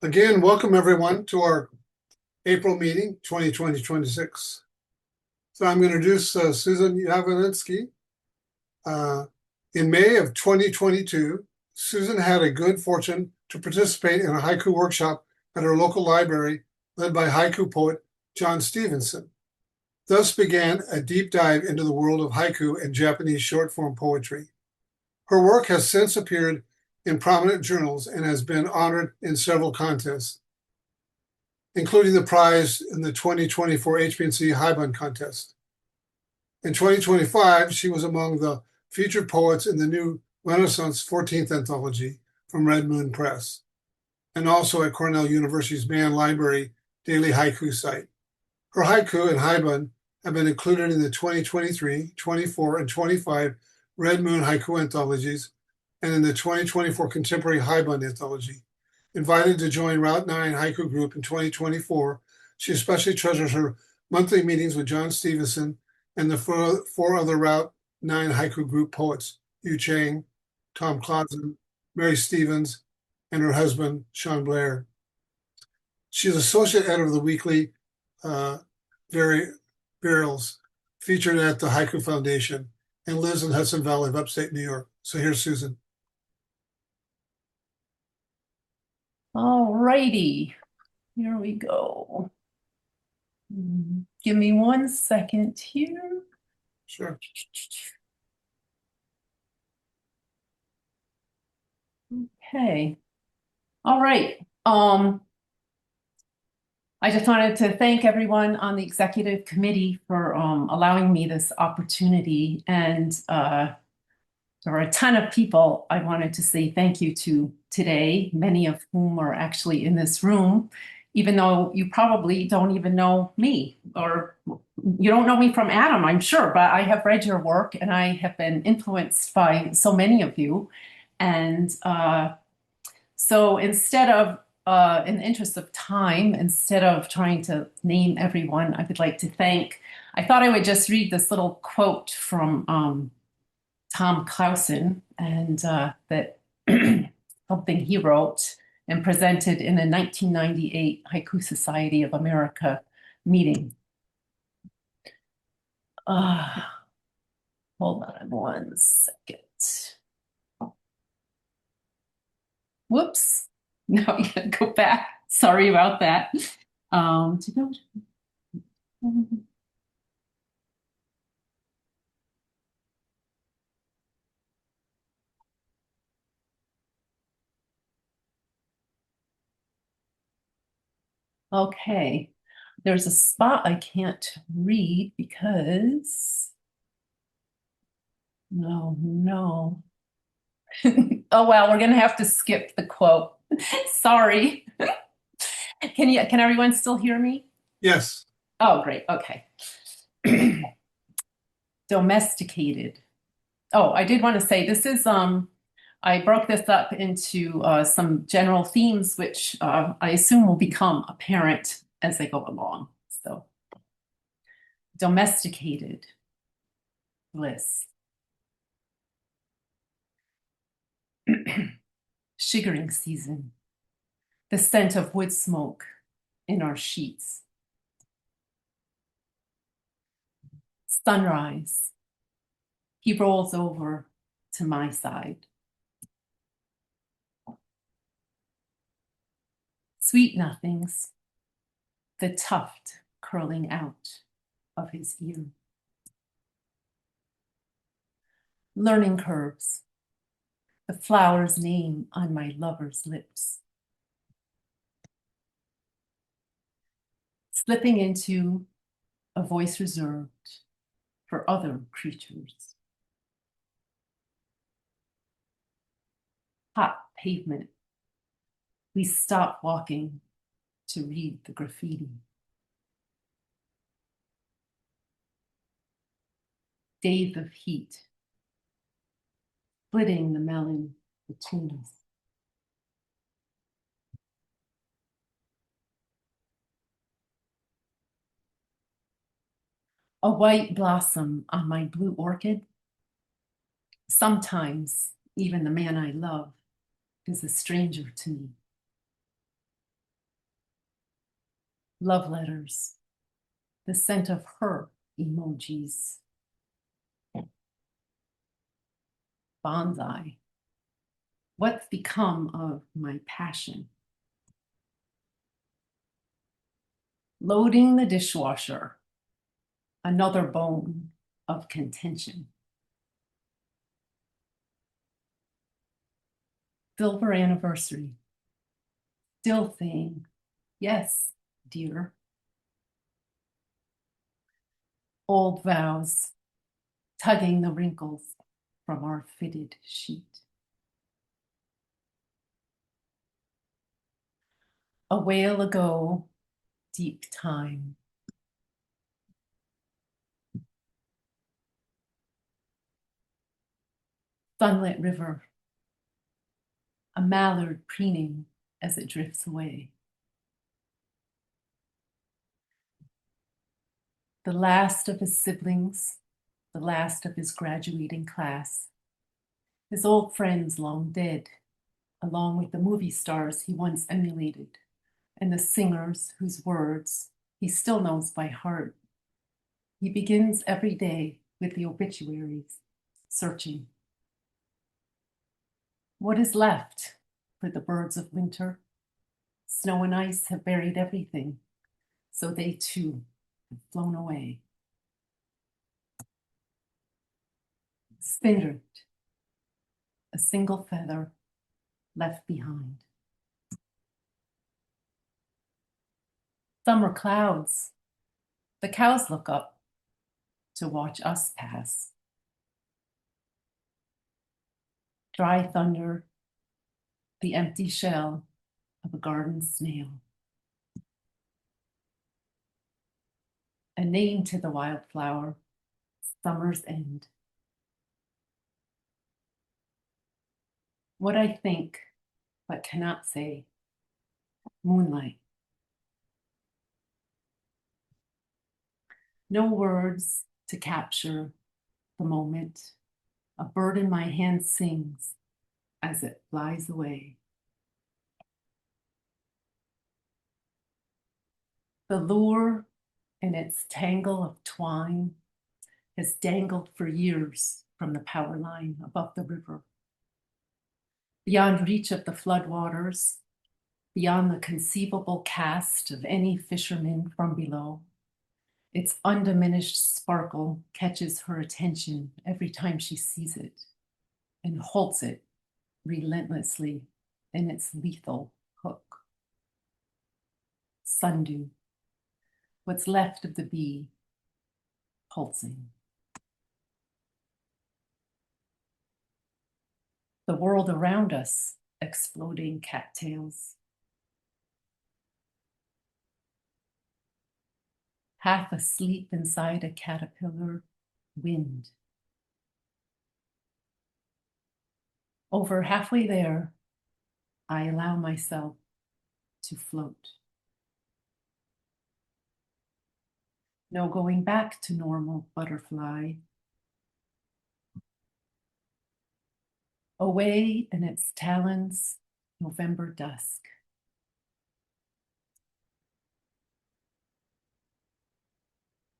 Again, welcome everyone to our April meeting, 2020-26. So I'm going to introduce Susan Yavaniski. In May of 2022, Susan had a good fortune to participate in a haiku workshop at her local library led by haiku poet John Stevenson. Thus began a deep dive into the world of haiku and Japanese short form poetry. Her work has since appeared in prominent journals and has been honored in several contests, including the prize in the 2024 HPNC Haibun contest. In 2025, she was among the featured poets in the new Renaissance 14th anthology from Red Moon Press, and also at Cornell University's Mann Library daily haiku site. Her haiku and haibun have been included in the 2023, 24, and 25 Red Moon haiku anthologies and in the 2024 Contemporary Haibun anthology. Invited to join Route 9 Haiku Group in 2024, she especially treasures her monthly meetings with John Stevenson and the four other Route 9 Haiku Group poets, Yu Chang, Tom Clausen, Mary Stevens, and her husband, Sean Blair. She is associate editor of the weekly Burials, featured at the Haiku Foundation, and lives in Hudson Valley of upstate New York. So here's Susan. All righty, here we go. Give me 1 second here. Sure. Okay. All right. I just wanted to thank everyone on the executive committee for allowing me this opportunity. And there are a ton of people I wanted to say thank you to today, many of whom are actually in this room, even though you probably don't even know me, or you don't know me from Adam, I'm sure, but I have read your work and I have been influenced by so many of you. And so instead of, in the interest of time, instead of trying to name everyone, I would like to thank, I thought I would just read this little quote from Tom Clausen, and that something he wrote and presented in a 1998 Haiku Society of America meeting. Hold on 1 second. Whoops. Now I gotta go back. Sorry about that. Okay, there's a spot I can't read because, no. Oh, well, we're gonna have to skip the quote. Sorry. Can everyone still hear me? Yes. Oh, great, okay. Domesticated. Oh, I did want to say this is, I broke this up into some general themes, which I assume will become apparent as I go along. So, domesticated bliss. Sugaring season. The scent of wood smoke in our sheets. Sunrise. He rolls over to my side. Sweet nothings. The tuft curling out of his ear. Learning curves. The flower's name on my lover's lips. Slipping into a voice reserved for other creatures. Hot pavement. We stop walking to read the graffiti. Days of heat. Splitting the melon between us. A white blossom on my blue orchid. Sometimes even the man I love is a stranger to me. love letters, the scent of her emojis. Bonsai. What's become of my passion? Loading the dishwasher, another bone of contention. Silver anniversary, still saying, yes, dear. Old vows, tugging the wrinkles from our fitted sheet. A whale ago, deep time. Sunlit river, a mallard preening as it drifts away. The last of his siblings, the last of his graduating class. His old friends long dead, along with the movie stars he once emulated, and the singers whose words he still knows by heart. He begins every day with the obituaries, searching. What is left for the birds of winter? Snow and ice have buried everything, so they too have flown away. Spindrift, a single feather left behind. Summer clouds, the cows look up to watch us pass. Dry thunder, the empty shell of a garden snail. A name to the wildflower, summer's end. What I think, but cannot say, moonlight. No words to capture the moment. A bird in my hand sings as it flies away. The lure in its tangle of twine has dangled for years from the power line above the river. Beyond reach of the floodwaters, beyond the conceivable cast of any fisherman from below, its undiminished sparkle catches her attention every time she sees it and holds it relentlessly in its lethal hook. Sundew, what's left of the bee, pulsing. The world around us, exploding cattails. Half asleep inside a caterpillar, wind. Over halfway there, I allow myself to float. No going back to normal, butterfly. Away in its talons, November dusk.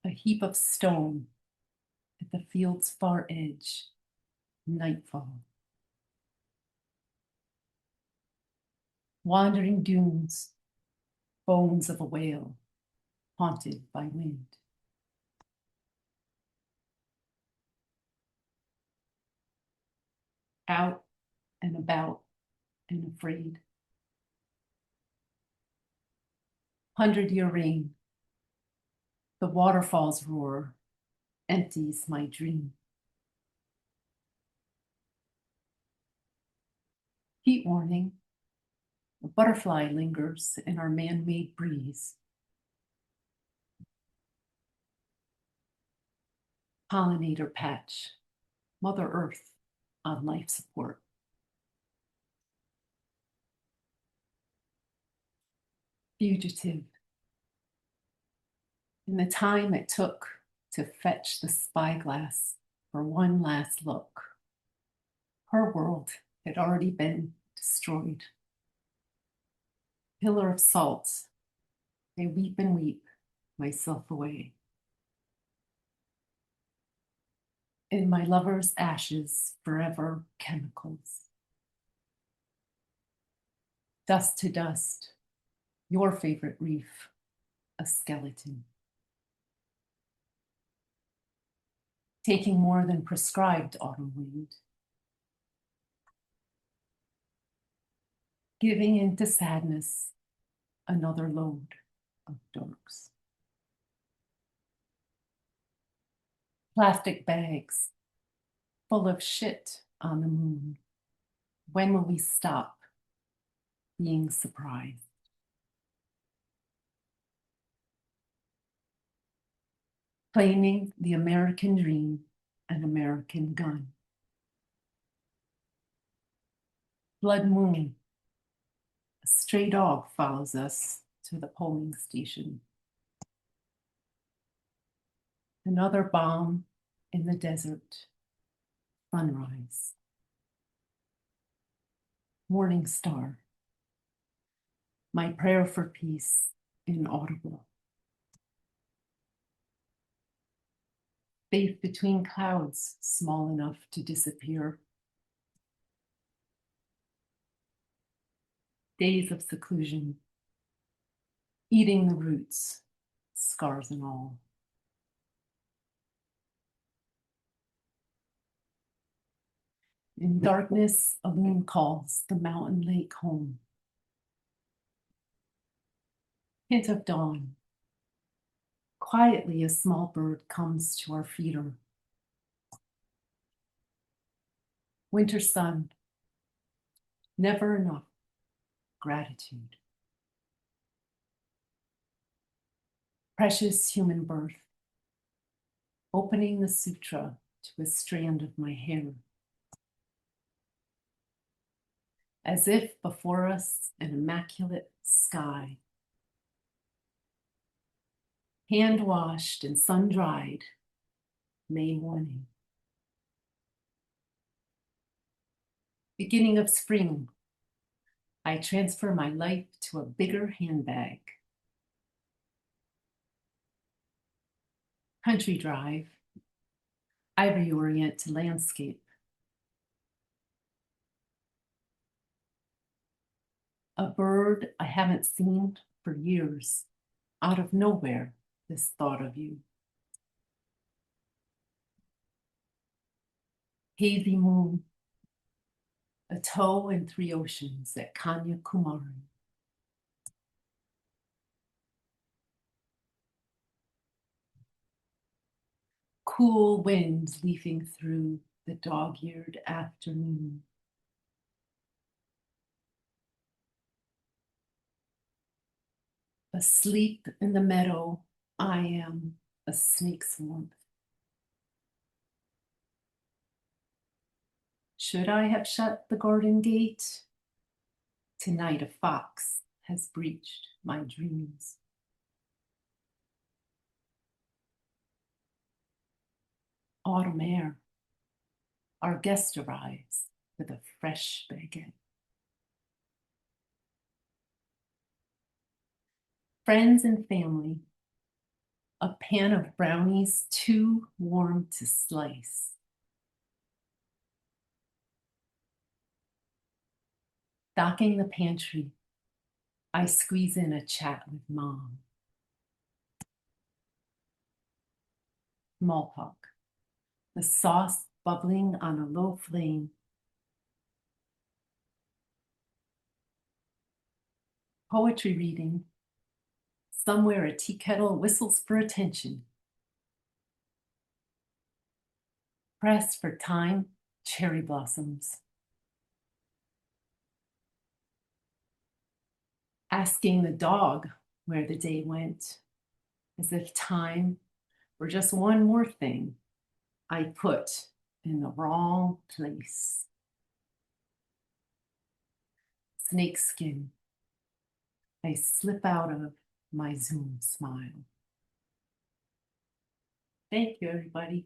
A heap of stone at the field's far edge, nightfall. Wandering dunes, bones of a whale, haunted by wind. Out and about and afraid. 100-year rain. The waterfall's roar empties my dream. Heat warning. A butterfly lingers in our man-made breeze. Pollinator patch. Mother Earth on life support. Fugitive. In the time it took to fetch the spyglass for one last look, her world had already been destroyed. Pillar of salt, I weep and weep myself away. In my lover's ashes, forever chemicals. Dust to dust, your favorite reef, a skeleton. Taking more than prescribed autumn wind. Giving into sadness, another load of dorks. Plastic bags full of shit on the moon. When will we stop being surprised? Claiming the American dream, an American gun. Blood moon, a stray dog follows us to the polling station. Another bomb in the desert, sunrise. Morning star, my prayer for peace, inaudible. Faith between clouds, small enough to disappear. Days of seclusion, eating the roots, scars and all. In darkness, a loon calls the mountain lake home. Hint of dawn. Quietly, a small bird comes to our feeder. Winter sun. Never enough gratitude. Precious human birth. Opening the sutra to a strand of my hair. As if before us an immaculate sky. Hand-washed and sun-dried, May morning. Beginning of spring, I transfer my life to a bigger handbag. Country drive, I reorient to landscape. A bird I haven't seen for years, out of nowhere, this thought of you. Hazy moon, a toe and three oceans at Kanyakumari. Cool wind leafing through the dog-eared afternoon. Asleep in the meadow, I am a snake's warmth. Should I have shut the garden gate? Tonight a fox has breached my dreams. Autumn air, our guest arrives with a fresh baguette. Friends and family, a pan of brownies too warm to slice. Stocking the pantry, I squeeze in a chat with mom. Small talk, the sauce bubbling on a low flame. Poetry reading, somewhere a tea kettle whistles for attention. Press for time, cherry blossoms. Asking the dog where the day went, as if time were just one more thing I put in the wrong place. Snakeskin, I slip out of my Zoom smile. Thank you, everybody.